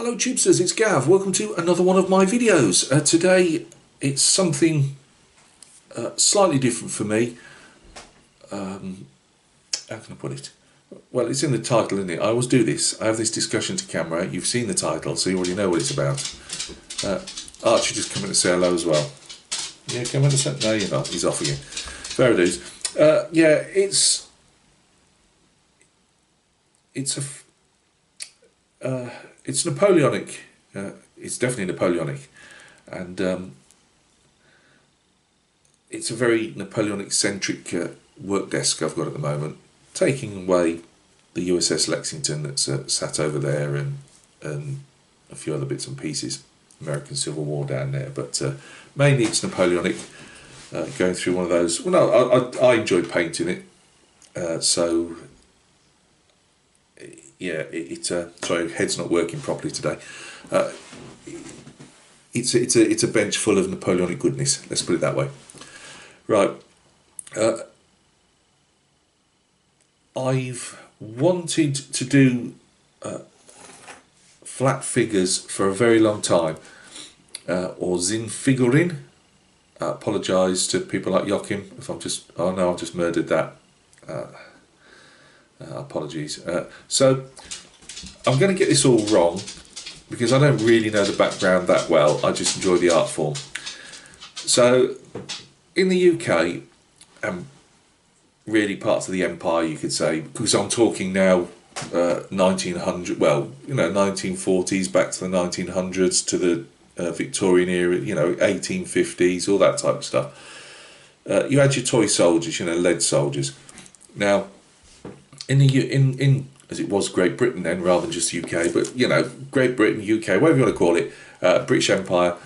Hello Tubesters, it's Gav. Welcome to another one of my videos. Today it's something slightly different for me. How can I put it? Well, it's in the title, isn't it? I always do this. I have this discussion to camera. You've seen the title, so you already know what it's about. Archie just come in to say hello as well. Yeah, come in to say... No, you're not. He's off again. Fair dues. Yeah, it's Napoleonic. It's definitely Napoleonic, and it's a very Napoleonic-centric work desk I've got at the moment, taking away the USS Lexington that's sat over there, and a few other bits and pieces, American Civil War down there, but mainly it's Napoleonic. Going through one of those. Well, no, I enjoy painting it, so. Yeah, sorry, head's not working properly today. It's a bench full of Napoleonic goodness. Let's put it that way. Right. I've wanted to do flat figures for a very long time, or Zinfigurin. I apologise to people like Joachim if I've just. Oh no, I've just murdered that. Apologies. So I'm going to get this all wrong because I don't really know the background that well. I just enjoy the art form. So in the UK and really parts of the empire, you could say, because I'm talking now 1900, well, 1940s back to the 1900s to the Victorian era, 1850s, all that type of stuff. You had your toy soldiers, lead soldiers. Now, in as it was Great Britain then, rather than just the UK, but Great Britain, UK, whatever you want to call it, British Empire,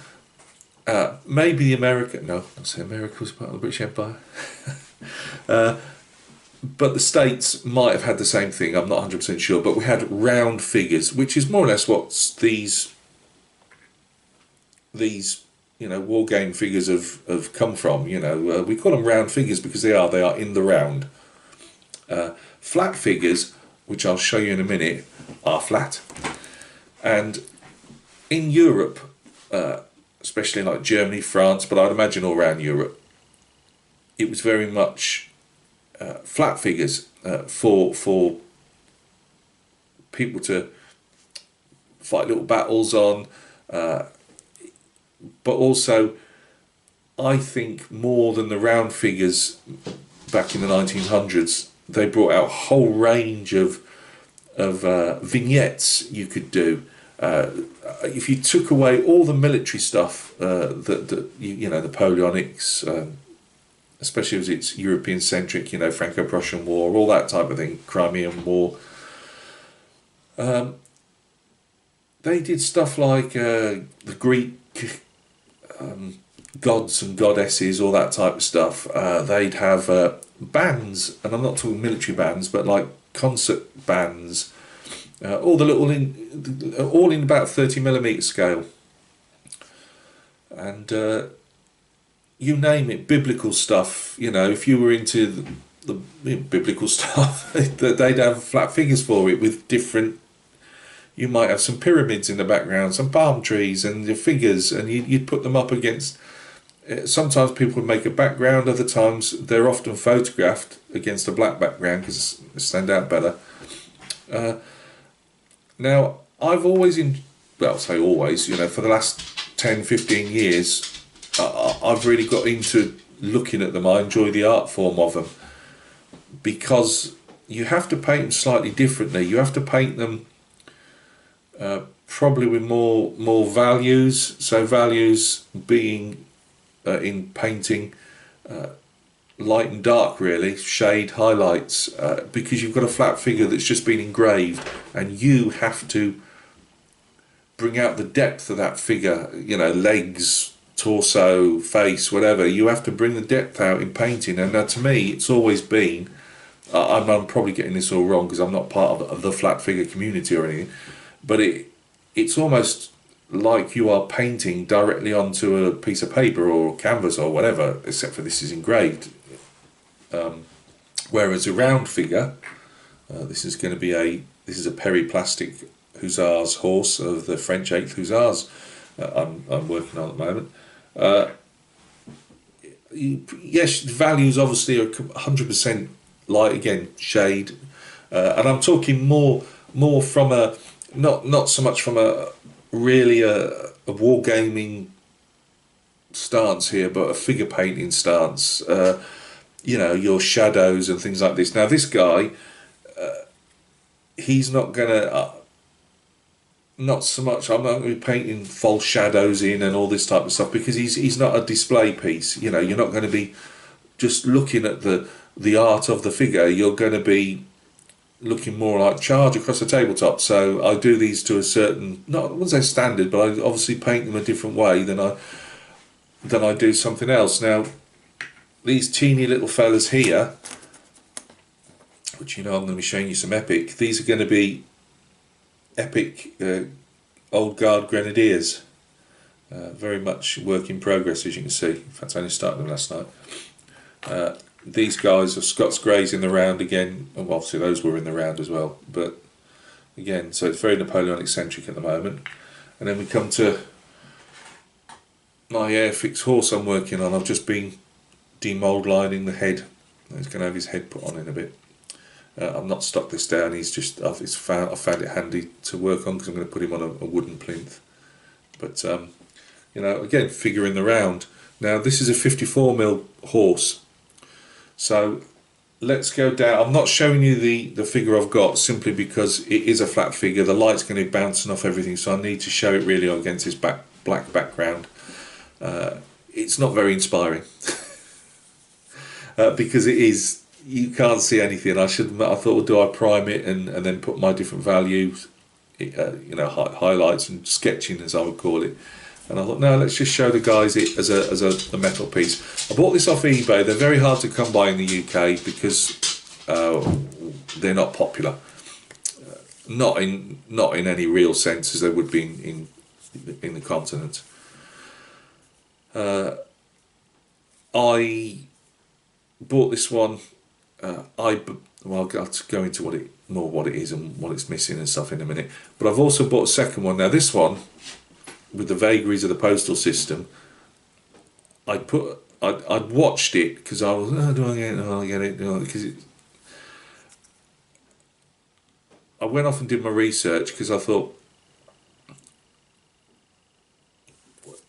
maybe the American. No, I'll say America was part of the British Empire. But the States might have had the same thing. I'm not 100% sure, but we had round figures, which is more or less what these war game figures have come from. We call them round figures because they are in the round. Flat figures, which I'll show you in a minute, are flat. And in Europe, especially like Germany, France, but I'd imagine all around Europe, it was very much flat figures for people to fight little battles on, but also I think more than the round figures back in the 1900s, they brought out a whole range of vignettes you could do. If you took away all the military stuff, that Napoleonics, especially as it's European-centric, Franco-Prussian War, all that type of thing, Crimean War. They did stuff like the Greek gods and goddesses, all that type of stuff. They'd have bands, and I'm not talking military bands, but like concert bands, all in about 30mm scale, and you name it, biblical stuff. If you were into the biblical stuff, they'd have flat figures for it with different. You might have some pyramids in the background, some palm trees, and the figures, and you'd put them up against. Sometimes people would make a background, other times they're often photographed against a black background because they stand out better. Now, I've always, say always, for the last 10-15 years, I've really got into looking at them. I enjoy the art form of them because you have to paint them slightly differently. You have to paint them probably with more values, so values being in painting, light and dark, really, shade, highlights, because you've got a flat figure that's just been engraved, and you have to bring out the depth of that figure, legs, torso, face, whatever. You have to bring the depth out in painting, and to me it's always been, I'm probably getting this all wrong because I'm not part of the flat figure community or anything, but it's almost like you are painting directly onto a piece of paper or canvas or whatever, except for this is engraved. Whereas a round figure, this is a periplastic Hussars horse of the French 8th Hussars I'm working on at the moment. Yes, values obviously are 100% light, again, shade, and I'm talking more from a not so much from a really a wargaming stance here, but a figure painting stance. You know, your shadows and things like this. Now, this guy, he's not gonna. Not so much. I'm not going to be painting false shadows in and all this type of stuff, because he's not a display piece. You know, you're not going to be just looking at the art of the figure. You're going to be looking more like charge across the tabletop. So I do these to a certain, not I wouldn't say standard, but I obviously paint them a different way than I do something else. Now, these teeny little fellas here, which, you know, I'm going to be showing you some epic. These are going to be epic old guard grenadiers, very much work in progress, as you can see. In fact, I only started them last night. These guys are Scots Greys in the round again, and obviously those were in the round as well, but again, so it's very Napoleonic centric at the moment. And then we come to my Airfix horse I'm working on. I've just been demold lining the head. He's going to have his head put on in a bit. I've not stocked this down. He's just I found it handy to work on because I'm going to put him on a wooden plinth. But you know, again, figure in the round. Now this is a 54mm horse, so let's go down. I'm not showing you the figure I've got simply because it is a flat figure. The light's going to be bouncing off everything, so I need to show it really against this black background. It's not very inspiring because it is. You can't see anything. I thought, well, do I prime it and then put my different values, you know, highlights and sketching, as I would call it. And I thought, no, let's just show the guys it as a metal piece. I bought this off eBay. They're very hard to come by in the UK because they're not popular. Not in any real sense as they would be in the continent. I bought this one. I'll go into what it is and what it's missing and stuff in a minute. But I've also bought a second one. Now this one, with the vagaries of the postal system, I'd watched it because I was, do I get it? Oh, I get it. Because I went off and did my research because I thought,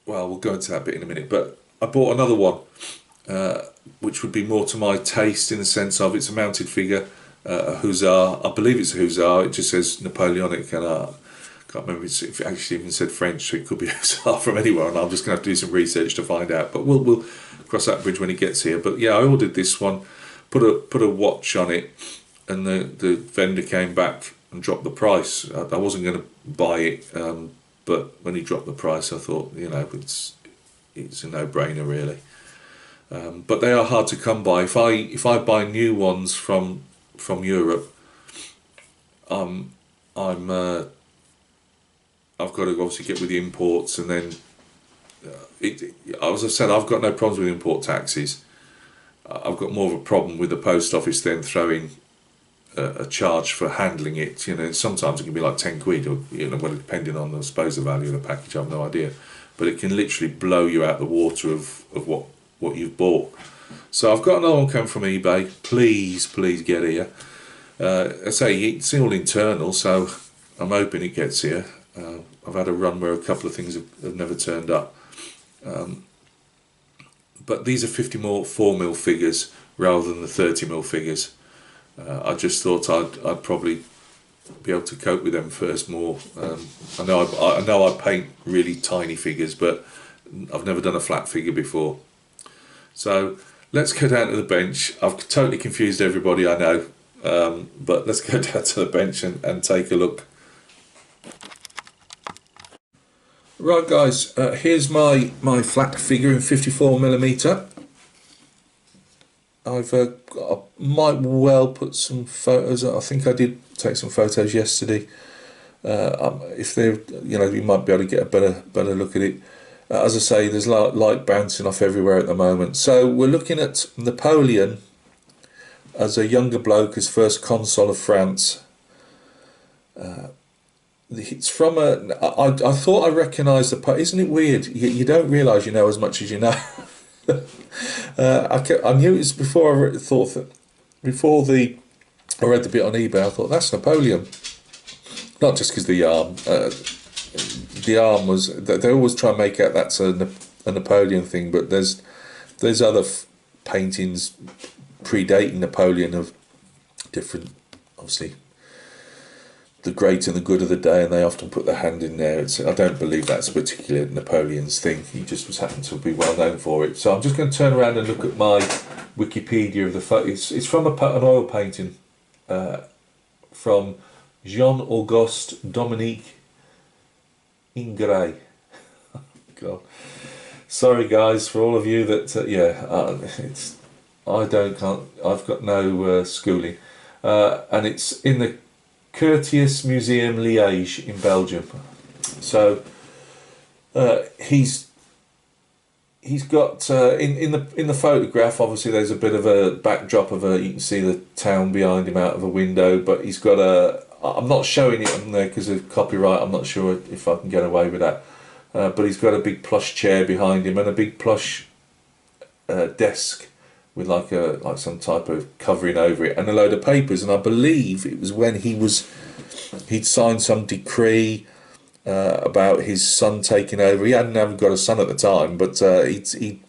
well, we'll go into that bit in a minute. But I bought another one. Which would be more to my taste in the sense of it's a mounted figure, a Hussar. I believe it's a Hussar. It just says Napoleonic, and I can't remember if it actually even said French, so it could be a Hussar from anywhere. And I'm just going to have to do some research to find out. But we'll cross that bridge when it gets here. But yeah, I ordered this one, put a watch on it, and the vendor came back and dropped the price. I wasn't going to buy it, but when he dropped the price, I thought, you know, it's a no-brainer really. But they are hard to come by. If I buy new ones from Europe, I've got to obviously get with the imports, and then as I said, I've got no problems with import taxes. I've got more of a problem with the post office then throwing a charge for handling it. You know, sometimes it can be like 10 quid, or, you know, well, depending on, I suppose, the value of the package. I have no idea, but it can literally blow you out the water of what you've bought. So I've got another one coming from eBay. Please get here. I say it's all internal, so I'm hoping it gets here. I've had a run where a couple of things have never turned up. But these are 54mm figures rather than the 30mm figures. I just thought I'd probably be able to cope with them first more. I know I paint really tiny figures, but I've never done a flat figure before. So let's go down to the bench. I've totally confused everybody, I know, but let's go down to the bench and take a look. Right guys, here's my flat figure in 54mm. I might well put some photos. I think I did take some photos yesterday. If they're, you know, you might be able to get a better look at it. As I say, there's light bouncing off everywhere at the moment. So we're looking at Napoleon as a younger bloke, as first consul of France. It's from a. I thought I recognised the. Isn't it weird? You don't realise you know as much as you know. I knew it was before thought that before I read the bit on eBay. I thought that's Napoleon, not just because the arm. The arm was. They always try and make out that's a Napoleon thing, but there's other paintings predating Napoleon of different, obviously, the great and the good of the day, and they often put their hand in there. I don't believe that's a particular Napoleon's thing. He just was happened to be well known for it. So I'm just going to turn around and look at my Wikipedia of the photo. It's from an oil painting from Jean-Auguste Dominique Ingres. God, sorry guys for all of you that it's I've got no schooling, and it's in the Curtius Museum Liège in Belgium. So he's got in the photograph. Obviously, there's a bit of a backdrop of you can see the town behind him out of a window. But he's got I'm not showing it on there because of copyright. I'm not sure if I can get away with that. But he's got a big plush chair behind him and a big plush desk with like some type of covering over it and a load of papers. And I believe it was when he'd signed some decree about his son taking over. He hadn't got a son at the time, but he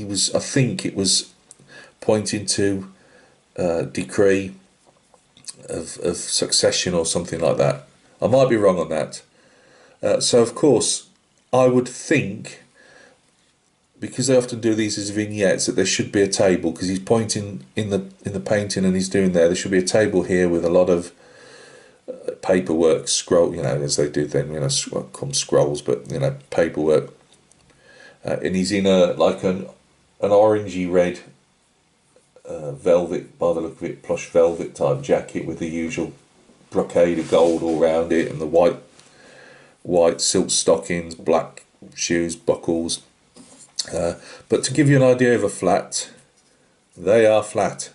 was. I think it was pointing to decree of succession or something like that. I might be wrong on that. So of course, I would think, because they often do these as vignettes, that there should be a table, because he's pointing in the painting and he's doing there should be a table here with a lot of paperwork, scroll, as they do then, call them scrolls, but paperwork, and he's in an orangey red velvet, by the look of it, plush velvet type jacket with the usual brocade of gold all round it, and the white silk stockings, black shoes, buckles. But to give you an idea of a flat, they are flat.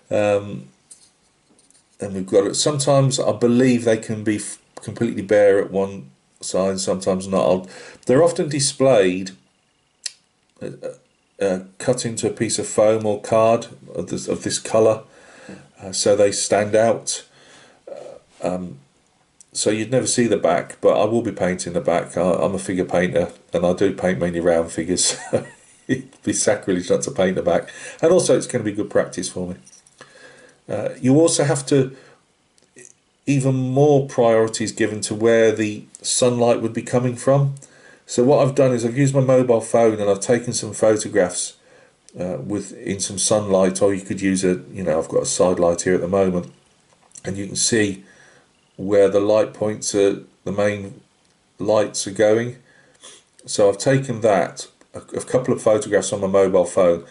And we've got it. Sometimes I believe they can be completely bare at one side, sometimes not. They're often displayed cut into a piece of foam or card of this colour, so they stand out. So you'd never see the back, but I will be painting the back. I'm a figure painter and I do paint mainly round figures. So it'd be sacrilege not to paint the back. And also it's going to be good practice for me. You also have to, even more priorities given to where the sunlight would be coming from. So what I've done is I've used my mobile phone and I've taken some photographs in some sunlight, or you could use I've got a side light here at the moment, and you can see where the light points are, the main lights are going. So I've taken that, a couple of photographs on my mobile phone.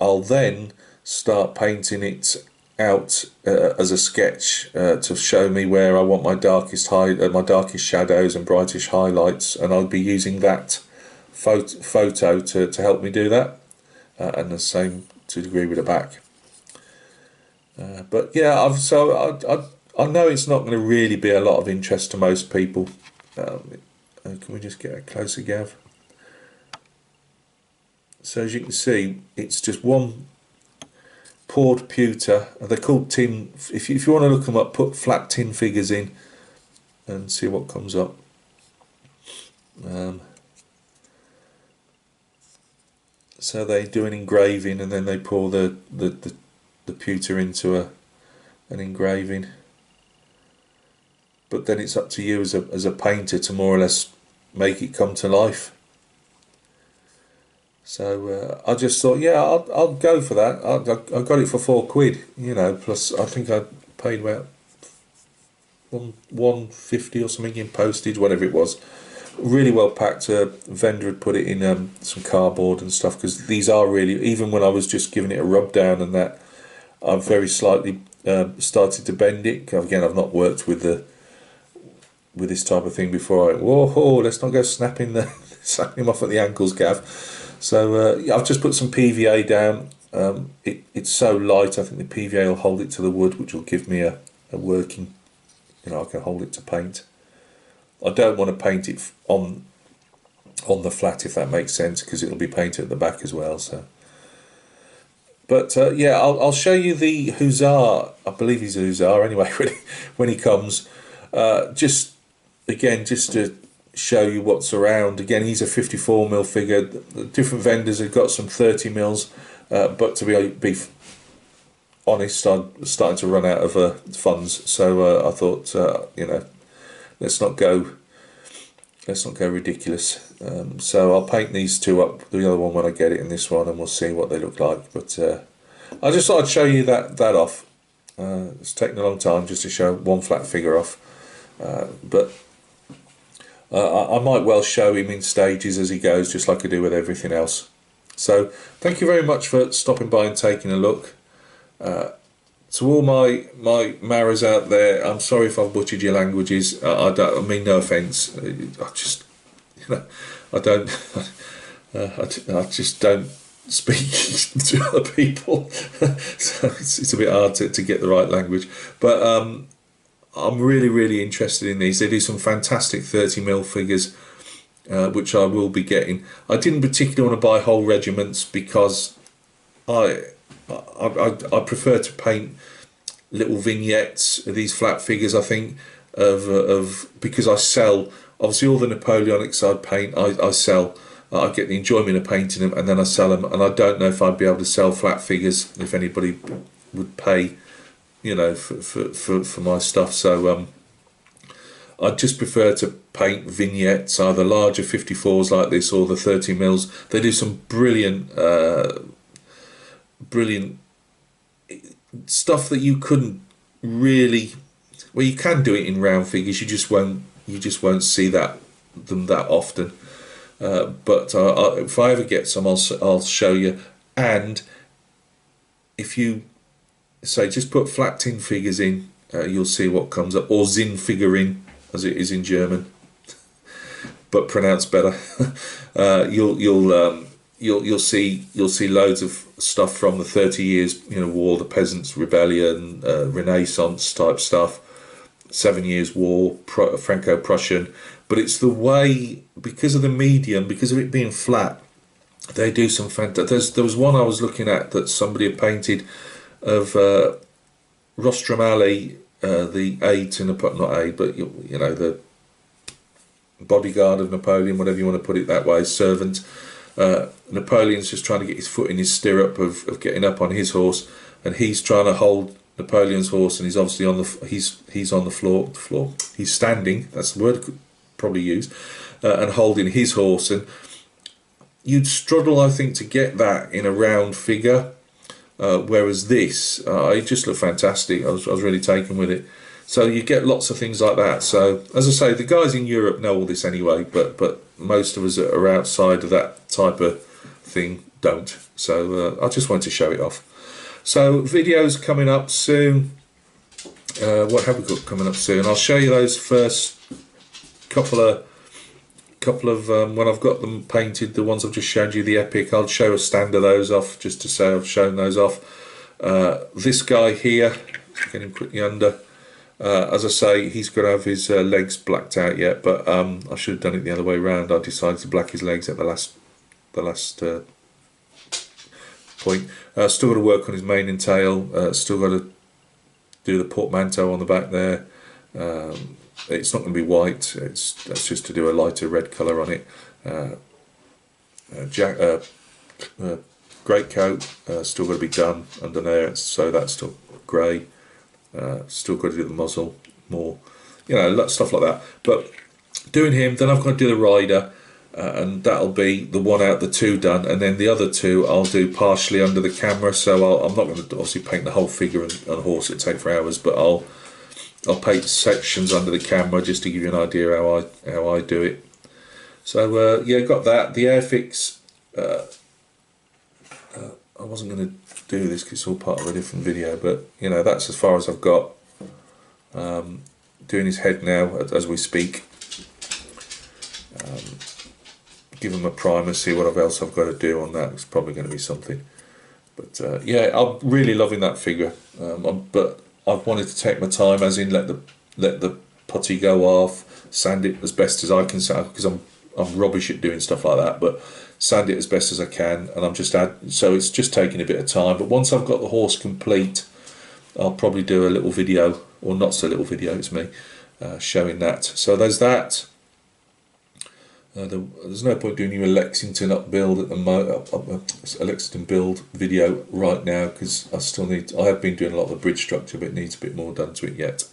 I'll then start painting it out as a sketch to show me where I want my darkest shadows and brightest highlights, and I'll be using that photo to help me do that, and the same to a degree with the back. But yeah, I know it's not going to really be a lot of interest to most people. Can we just get a closer, Gav? So as you can see, it's just one poured pewter. They're called tin. If you want to look them up, put flat tin figures in and see what comes up. So they do an engraving and then they pour the pewter into an engraving. But then it's up to you as a painter to more or less make it come to life. So I just thought, yeah, I'll go for that. I got it for £4, plus I think I paid about £1.50 or something in postage, whatever it was. Really well packed. A vendor had put it in some cardboard and stuff, because these are really, even when I was just giving it a rub down and that, I've very slightly started to bend it. Again, I've not worked with this type of thing before. Whoa, let's not go snapping him off at the ankles, Gav. So I've just put some PVA down. It's so light, I think the PVA will hold it to the wood, which will give me a working you know, I can hold it to paint. I don't want to paint it on the flat, if that makes sense, because it'll be painted at the back as well. So, but yeah, I'll show you the Hussar. I believe he's a Hussar anyway when he comes. Just again, just to show you what's around. Again, he's a 54mm figure. The different vendors have got some 30mm, but to be honest, I'm starting to run out of funds. So I thought, you know, let's not go ridiculous. So I'll paint these two up, the other one when I get it, and this one, and we'll see what they look like. But I just thought I'd show you that off. It's taken a long time just to show one flat figure off, but I might well show him in stages as he goes, just like I do with everything else. So thank you very much for stopping by and taking a look. To all my Maras out there, I'm sorry if I've butchered your languages. I mean no offence. I just, you know, I just don't speak to other people, so it's a bit hard to get the right language. But I'm really interested in these. They do some fantastic 30mm figures, which I will be getting. I didn't particularly want to buy whole regiments because I prefer to paint little vignettes of these flat figures. I think of because I sell, obviously all the Napoleonics I paint, I sell. I get the enjoyment of painting them, and then I sell them. And I don't know if I'd be able to sell flat figures if anybody would pay, you know, for my stuff. So I just prefer to paint vignettes, either larger 54s like this or the 30mm. They do some brilliant stuff that you couldn't really, well, you can do it in round figures, you just won't see them that often. But if I ever get some, I'll show you. And if you say just put flat tin figures in, you'll see what comes up, or Zinn figurine as it is in German, but pronounced better. You'll see loads of stuff from the 30 Years, you know, War, the Peasants' Rebellion, Renaissance type stuff, 7 Years' War, Franco-Prussian. But it's the way, because of the medium, because of it being flat, they do some fantastic. There was one I was looking at that somebody had painted of Rostrum Alley, the aide to Napoleon, not aide, but you know, the bodyguard of Napoleon, whatever you want to put it that way, servant. Napoleon's just trying to get his foot in his stirrup of getting up on his horse, and he's trying to hold Napoleon's horse, and he's obviously on the he's on the floor. He's standing. That's the word I could probably use, and holding his horse. And you'd struggle, I think, to get that in a round figure. Whereas this, it just looked fantastic. I was really taken with it. So you get lots of things like that. So as I say, the guys in Europe know all this anyway, but most of us that are outside of that type of thing don't. So I just wanted to show it off. So videos coming up soon. What have we got coming up soon? I'll show you those first couple of when I've got them painted, the ones I've just showed you, the epic. I'll show a stand of those off just to say I've shown those off. This guy here, get him quickly under. As I say, he's got to have his legs blacked out yet, but I should have done it the other way around. I decided to black his legs at the last point. Still got to work on his mane and tail. Still got to do the portmanteau on the back there. It's not going to be white. That's just to do a lighter red colour on it. Great coat. Still got to be done under there. So that's still grey. Still got to do the muzzle more, you know, stuff like that. But doing him, then I've got to do the rider, and that'll be the one out the two done, and then the other two I'll do partially under the camera. So I'm not going to obviously paint the whole figure on a horse. It'd take for hours, but I'll paint sections under the camera just to give you an idea how I do it. So yeah, got that. The Airfix. I wasn't going to do this because it's all part of a different video, but you know, that's as far as I've got. Doing his head now as we speak. Give him a primer, see what else I've got to do on that. It's probably going to be something. But yeah, I'm really loving that figure. But I've wanted to take my time, as in let the putty go off, sand it as best as I can, because I'm rubbish at doing stuff like that, but sand it as best as I can, and I'm just so it's just taking a bit of time. But once I've got the horse complete, I'll probably do a little video, or not so little video, it's me showing that. So there's that. There's no point doing you a Lexington build at the Lexington build video right now, because I have been doing a lot of the bridge structure, but it needs a bit more done to it yet.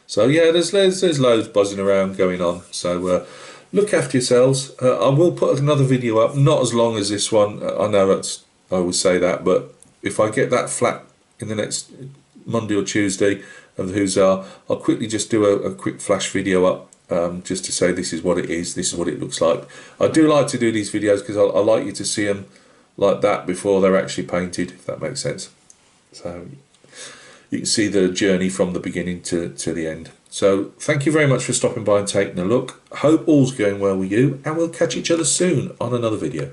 So yeah, there's loads buzzing around going on. So look after yourselves. I will put another video up, not as long as this one. I know I always say that, but if I get that flat in the next Monday or Tuesday of the Hussar, I'll quickly just do a quick flash video up. Just to say this is what it is, this is what it looks like. I do like to do these videos because I like you to see them like that before they're actually painted, if that makes sense. So you can see the journey from the beginning to the end. So thank you very much for stopping by and taking a look. Hope all's going well with you, and we'll catch each other soon on another video.